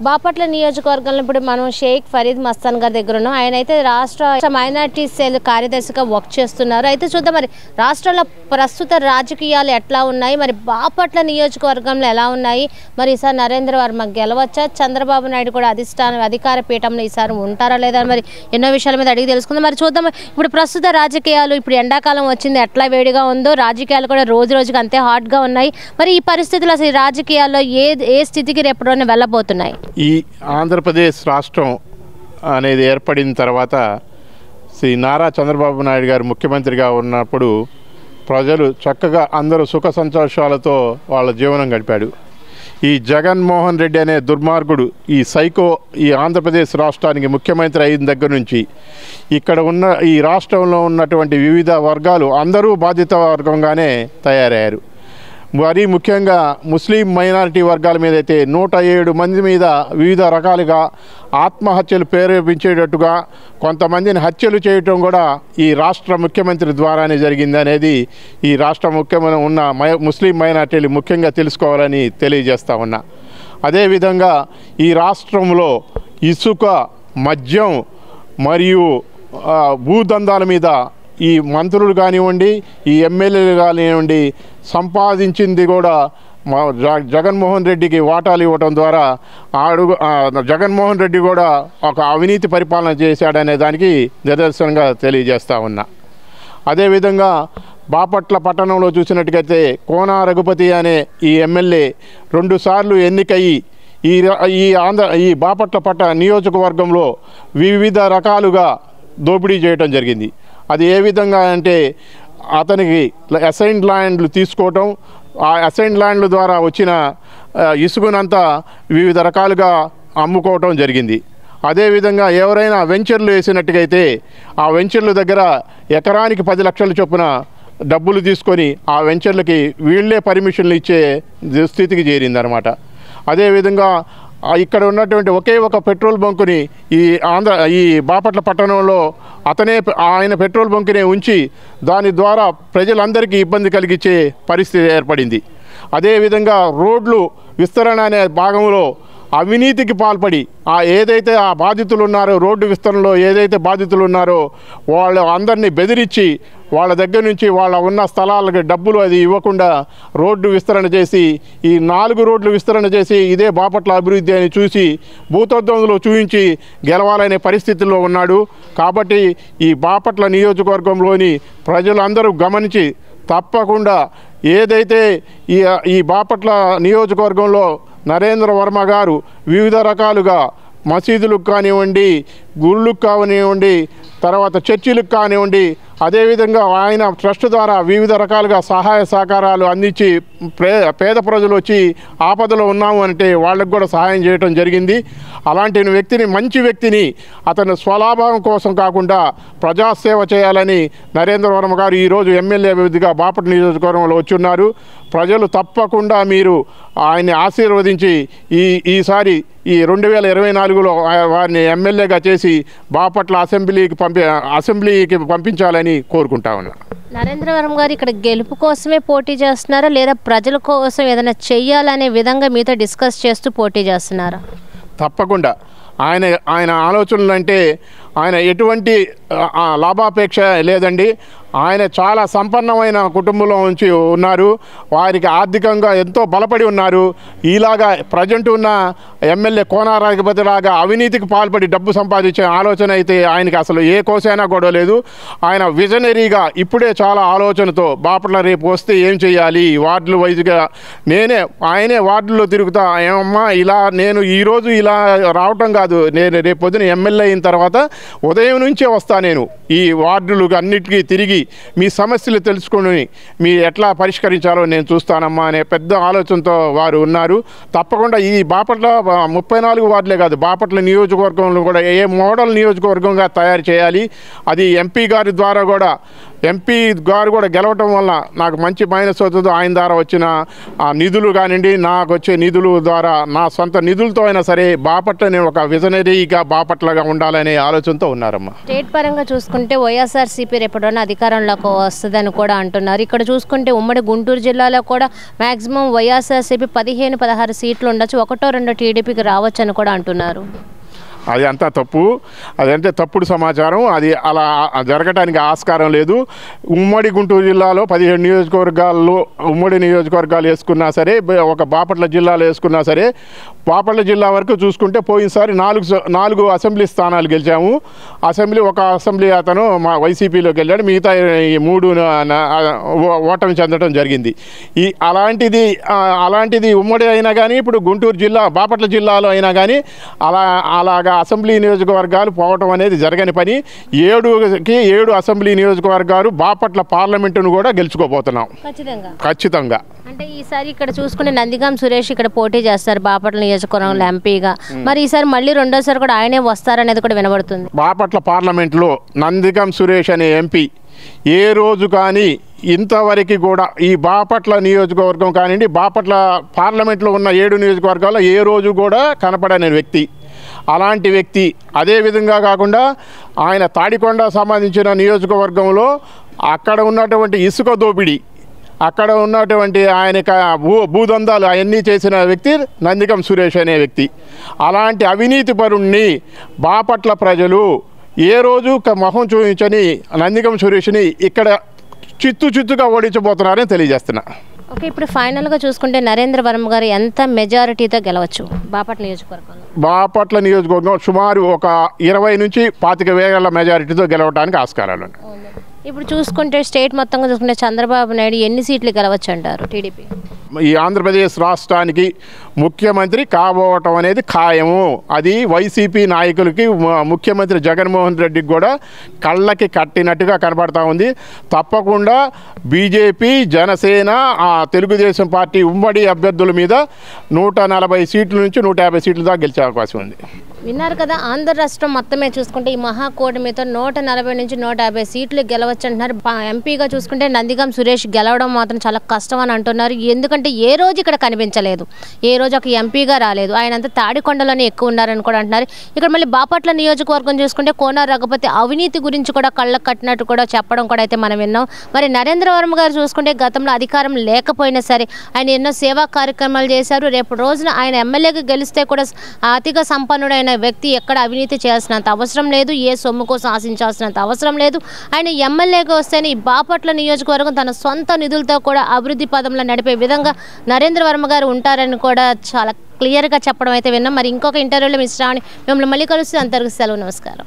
బాపట్ల నియోజకవర్గంలో ఇప్పుడు మనం షేక్ ఫరీద్ మస్తాన్ గారి దగ్గర ఉన్నాం. ఆయన అయితే రాష్ట్ర మైనారిటీ సెల్ కార్యదర్శిగా వర్క్ చేస్తున్నారు. అయితే చూద్దాం మరి రాష్ట్రంలో ప్రస్తుత రాజకీయాలు ఎట్లా ఉన్నాయి, మరి బాపట్ల నియోజకవర్గంలో ఎలా ఉన్నాయి, మరి ఈసారి నరేంద్ర వర్మ గెలవచ్చా, చంద్రబాబు నాయుడు కూడా అధికార పీఠంలో ఈసారి ఉంటారా లేదా, మరి ఎన్నో విషయాల మీద అడిగి తెలుసుకుందాం. మరి చూద్దాం ఇప్పుడు ప్రస్తుత రాజకీయాలు, ఇప్పుడు ఎండాకాలం వచ్చింది, ఎట్లా వేడిగా ఉందో రాజకీయాలు కూడా రోజు రోజుకి అంతే హాట్గా ఉన్నాయి. మరి ఈ పరిస్థితుల్లో అసలు రాజకీయాల్లో ఏ స్థితికి రేపటి వెళ్ళబోతున్నాయి? ఈ ఆంధ్రప్రదేశ్ రాష్ట్రం అనేది ఏర్పడిన తర్వాత శ్రీ నారా చంద్రబాబు నాయుడు గారు ముఖ్యమంత్రిగా ఉన్నప్పుడు ప్రజలు చక్కగా అందరూ సుఖ సంతోషాలతో వాళ్ళ జీవనం గడిపాడు. ఈ జగన్మోహన్ రెడ్డి అనే దుర్మార్గుడు, ఈ సైకో, ఈ ఆంధ్రప్రదేశ్ రాష్ట్రానికి ముఖ్యమంత్రి అయిన దగ్గర నుంచి ఇక్కడ ఉన్న ఈ రాష్ట్రంలో ఉన్నటువంటి వివిధ వర్గాలు అందరూ బాధిత వర్గంగానే తయారయ్యారు. మరీ ముఖ్యంగా ముస్లిం మైనారిటీ వర్గాల మీద అయితే 107 మంది మీద వివిధ రకాలుగా ఆత్మహత్యలు ప్రేరేపించేటట్టుగా కొంతమందిని హత్యలు చేయటం కూడా ఈ రాష్ట్ర ముఖ్యమంత్రి ద్వారానే జరిగింది అనేది ఈ రాష్ట్ర ముఖ్యమంత్రి ఉన్న ముస్లిం మైనారిటీలు ముఖ్యంగా తెలుసుకోవాలని తెలియజేస్తా ఉన్నా. అదేవిధంగా ఈ రాష్ట్రంలో ఇసుక, మద్యం మరియు భూదందాల మీద ఈ మంత్రులు కానివ్వండి, ఈ ఎమ్మెల్యేలు కానివ్వండి సంపాదించింది కూడా జగన్మోహన్ రెడ్డికి వాటాలు ఇవ్వటం ద్వారా జగన్మోహన్ రెడ్డి కూడా ఒక అవినీతి పరిపాలన చేశాడనే దానికి నిదర్శనంగా తెలియజేస్తా ఉన్నా. అదేవిధంగా బాపట్ల పట్టణంలో చూసినట్టుగైతే కోన రఘుపతి అనే ఈ ఎమ్మెల్యే 2 సార్లు ఎన్నికయ్యి ఈ బాపట్ల నియోజకవర్గంలో వివిధ రకాలుగా దోపిడీ చేయటం జరిగింది. అది ఏ విధంగా అంటే అతనికి అసైన్డ్ ల్యాండ్లు తీసుకోవటం, ఆ అసైన్డ్ ల్యాండ్ల ద్వారా వచ్చిన ఇసుకనంతా వివిధ రకాలుగా అమ్ముకోవటం జరిగింది. అదేవిధంగా ఎవరైనా వెంచర్లు వేసినట్టుగైతే ఆ వెంచర్ల దగ్గర ఎకరానికి 10 లక్షల చొప్పున డబ్బులు తీసుకొని ఆ వెంచర్లకి వీళ్లే పర్మిషన్లు ఇచ్చే స్థితికి చేరిందనమాట. అదేవిధంగా ఇక్కడ ఉన్నటువంటి ఒకే ఒక పెట్రోల్ బంకుని ఈ బాపట్ల పట్టణంలో ఆయన పెట్రోల్ బంకునే ఉంచి దాని ద్వారా ప్రజలందరికీ ఇబ్బంది కలిగించే పరిస్థితి ఏర్పడింది. అదేవిధంగా రోడ్లు విస్తరణ అనే భాగంలో అవినీతికి పాల్పడి ఏదైతే ఆ బాధితులు ఉన్నారో, రోడ్డు విస్తరణలో ఏదైతే బాధితులు ఉన్నారో వాళ్ళు అందరినీ బెదిరించి వాళ్ళ దగ్గర నుంచి వాళ్ళ ఉన్న స్థలాలకు డబ్బులు అది ఇవ్వకుండా రోడ్డు విస్తరణ చేసి ఈ 4 రోడ్లు విస్తరణ చేసి ఇదే బాపట్ల అభివృద్ధి అని చూసి భూతద్దంలో చూపించి గెలవాలనే పరిస్థితుల్లో ఉన్నాడు. కాబట్టి ఈ బాపట్ల నియోజకవర్గంలోని ప్రజలందరూ గమనించి తప్పకుండా ఏదైతే ఈ బాపట్ల నియోజకవర్గంలో నరేంద్ర వర్మ గారు వివిధ రకాలుగా మసీదులకు కానివ్వండి, గుళ్ళకు కానివ్వండి, తర్వాత చర్చిలకు కానివ్వండి, అదేవిధంగా ఆయన ట్రస్ట్ ద్వారా వివిధ రకాలుగా సహాయ సహకారాలు అందించి పేద ప్రజలు వచ్చి ఆపదలో ఉన్నాము అంటే వాళ్ళకు కూడా సహాయం చేయడం జరిగింది. అలాంటి వ్యక్తిని, మంచి వ్యక్తిని అతను స్వలాభం కోసం కాకుండా ప్రజాసేవ చేయాలని నరేంద్ర వర్మ గారు ఈరోజు ఎమ్మెల్యే అభివృద్ధిగా బాపట్ల నియోజకవర్గంలో వచ్చున్నారు. ప్రజలు తప్పకుండా మీరు ఆయన్ని ఆశీర్వదించి ఈసారి ఈ 2024లో వారిని ఎమ్మెల్యేగా చేసి బాపట్ల అసెంబ్లీకి పంపించాలని కోరుకుంటా ఉన్నా. నరేంద్ర వర్మ గారు ఇక్కడ గెలుపు కోసమే పోటీ చేస్తున్నారా, లేదా ప్రజల కోసం ఏదైనా చెయ్యాలనే విధంగా మీతో డిస్కస్ చేస్తూ పోటీ చేస్తున్నారా? తప్పకుండా ఆయన ఆలోచనలు అంటే ఆయన ఎటువంటి లాభాపేక్ష లేదండి. ఆయన చాలా సంపన్నమైన కుటుంబంలో నుంచి ఉన్నారు. వారికి ఆర్థికంగా ఎంతో బలపడి ఉన్నారు. ఇలాగా ప్రజెంట్ ఉన్న ఎమ్మెల్యే కోన రఘుపతి లాగా అవినీతికి పాల్పడి డబ్బు సంపాదించే ఆలోచన అయితే ఆయనకి అసలు ఏ కోసైనా గొడవ లేదు. ఆయన విజనరీగా ఇప్పుడే చాలా ఆలోచనతో బాపట్ల రేపు వస్తే ఏం చేయాలి, వార్డులు వైజ్గా ఆయనే వార్డుల్లో తిరుగుతా, ఏమమ్మా ఇలా నేను ఈరోజు ఇలా రావటం కాదు, నేను రేపు పొద్దున ఎమ్మెల్యే అయిన తర్వాత ఉదయం నుంచే వస్తా, నేను ఈ వార్డులు అన్నిటికీ తిరిగి మీ సమస్యలు తెలుసుకొని మీ ఎట్లా పరిష్కరించాలో నేను చూస్తానమ్మా అనే పెద్ద ఆలోచనతో వారు ఉన్నారు. తప్పకుండా ఈ బాపట్ల 34 వార్డులే కాదు, బాపట్ల నియోజకవర్గంలో కూడా మోడల్ నియోజకవర్గంగా తయారు చేయాలి. అది ఎంపీ గారి ద్వారా కూడా ఎంపీ గారు కూడా గెలవటం వల్ల నాకు మంచి మైనస్ అవుతుందో ఆయన ద్వారా వచ్చిన నిధులు కానివ్వండి, నాకు వచ్చే నిధుల ద్వారా నా సొంత నిధులతో అయినా సరే బాపట్ల నేను ఒక విజనరీగా బాపట్లగా ఉండాలనే ఆలోచనతో ఉన్నారమ్మా. స్టేట్ పరంగా చూసుకుంటే వైఎస్ఆర్సీపీ రేపటిన అధికారంలోకి వస్తుందని కూడా అంటున్నారు. ఇక్కడ చూసుకుంటే ఉమ్మడి గుంటూరు జిల్లాలో కూడా మ్యాక్సిమం వైఎస్ఆర్సీపీ 15-16 సీట్లు ఉండొచ్చు, 1-2 టీడీపీకి రావచ్చు అని కూడా అంటున్నారు. అది అంతా తప్పు, అదంటే తప్పుడు సమాచారం. అది అలా జరగటానికి ఆస్కారం లేదు. ఉమ్మడి గుంటూరు జిల్లాలో 17 నియోజకవర్గాల్లో ఉమ్మడి నియోజకవర్గాలు వేసుకున్నా సరే, ఒక బాపట్ల జిల్లాలో వేసుకున్నా సరే, బాపట్ల జిల్లా వరకు చూసుకుంటే పోయినసారి 4 అసెంబ్లీ స్థానాలు గెలిచాము. ఒక అసెంబ్లీ అతను మా వైసీపీలోకి వెళ్ళాడు, మిగతా 3 ఓటమి చెందడం జరిగింది. అలాంటిది ఉమ్మడి అయినా కానీ ఇప్పుడు గుంటూరు జిల్లా బాపట్ల జిల్లాలో అయినా కానీ అలాగా అసెంబ్లీ నియోజకవర్గాలు పోవటం అనేది జరగని పని. 7 అసెంబ్లీ నియోజకవర్గాలు బాపట్ల పార్లమెంటును కూడా గెలుచుకోబోతున్నాం ఖచ్చితంగా. అంటే ఈసారి ఇక్కడ చూసుకుంటే నందిగాం సురేష్ ఇక్కడ పోటీ చేస్తారు బాపట్ల నియోజకవర్గంలో ఎంపీగా. మరి ఈసారి మళ్ళీ రెండోసారి కూడా ఆయనే వస్తారనేది కూడా వినబడుతుంది. బాపట్ల పార్లమెంట్లో నందిగాం సురేష్ అనే ఎంపీ ఏ రోజు కానీ ఇంతవరకు కూడా ఈ బాపట్ల నియోజకవర్గం కానివ్వండి, బాపట్ల పార్లమెంట్లో ఉన్న 7 నియోజకవర్గాల్లో ఏ రోజు కూడా కనపడని వ్యక్తి. అలాంటి వ్యక్తి అదేవిధంగా కాకుండా ఆయన తాడికొండ సంబంధించిన నియోజకవర్గంలో అక్కడ ఉన్నటువంటి ఇసుక దోపిడీ, అక్కడ ఉన్నటువంటి ఆయన భూదందాలు అవన్నీ చేసిన వ్యక్తి నందిగం సురేష్ అనే వ్యక్తి. అలాంటి అవినీతి పరుణ్ణి బాపట్ల ప్రజలు ఏ రోజు మొహం చూపించని నందిగం సురేష్ని ఇక్కడ చిత్తుగా ఓడించబోతున్నారని తెలియజేస్తున్నా. ఓకే, ఇప్పుడు ఫైనల్గా చూసుకుంటే నరేంద్ర వర్మ గారు ఎంత మెజారిటీతో గెలవచ్చు బాపట్ల నియోజకవర్గంలో? బాపట్ల నియోజకవర్గం సుమారు ఒక 20-25,000 మెజారిటీతో గెలవడానికి ఆస్కారాలు ఉన్నాయి. ఇప్పుడు చూసుకుంటే స్టేట్ మొత్తంగా చూసుకుంటే చంద్రబాబు నాయుడు ఎన్ని సీట్లు గెలవచ్చు అంటారు టీడీపీ? ఈ ఆంధ్రప్రదేశ్ రాష్ట్రానికి ముఖ్యమంత్రి కాబోవటం అనేది ఖాయము. అది వైసీపీ నాయకులకి, ముఖ్యమంత్రి జగన్మోహన్ రెడ్డికి కూడా కళ్ళకి కట్టినట్టుగా కనబడతా ఉంది. తప్పకుండా బీజేపీ, జనసేన, తెలుగుదేశం పార్టీ ఉమ్మడి అభ్యర్థుల మీద 140 సీట్ల నుంచి 150 సీట్ల దాకా గెలిచే అవకాశం ఉంది. విన్నారు కదా, ఆంధ్ర రాష్ట్రం మొత్తమే చూసుకుంటే ఈ మహాకూటమితో 140 నుంచి 150 సీట్లు గెలవచ్చు అంటున్నారు. ఎంపీగా చూసుకుంటే నందిగం సురేష్ గెలవడం మాత్రం చాలా కష్టం అని అంటున్నారు. ఎందుకంటే ఏ రోజు ఇక్కడ కనిపించలేదు, ఏ రోజు ఒక ఎంపీగా రాలేదు. ఆయన అంతా తాడికొండలోనే ఎక్కువ ఉన్నారని కూడా అంటున్నారు. ఇక్కడ మళ్ళీ బాపట్ల నియోజకవర్గం చూసుకుంటే కోన రఘుపతి అవినీతి గురించి కూడా కళ్ళకు కట్టినట్టు కూడా చెప్పడం కూడా అయితే మనం విన్నాం. మరి నరేంద్ర వర్మ గారు చూసుకుంటే గతంలో అధికారం లేకపోయినా సరే ఆయన ఎన్నో సేవా కార్యక్రమాలు చేశారు. రేపు రోజున ఆయన ఎమ్మెల్యేగా గెలిస్తే కూడా అతిగా సంపన్నుడైన వ్యక్తి ఎక్కడ అవినీతి చేయాల్సినంత అవసరం లేదు, ఏ సొమ్ము కోసం ఆశించాల్సినంత అవసరం లేదు. ఆయన ఎమ్మెల్యేగా వస్తేనే ఈ బాపట్ల నియోజకవర్గం తన సొంత నిధులతో కూడా అభివృద్ధి పదంలో నడిపే విధంగా నరేంద్ర వర్మ గారు ఉంటారని కూడా చాలా క్లియర్గా చెప్పడం అయితే విన్నాం. మరి ఇంకొక ఇంటర్వ్యూలో మిస్ రావని మిమ్మల్ని మళ్ళీ కలుస్తే అంతవరకు సెలవు. నమస్కారం.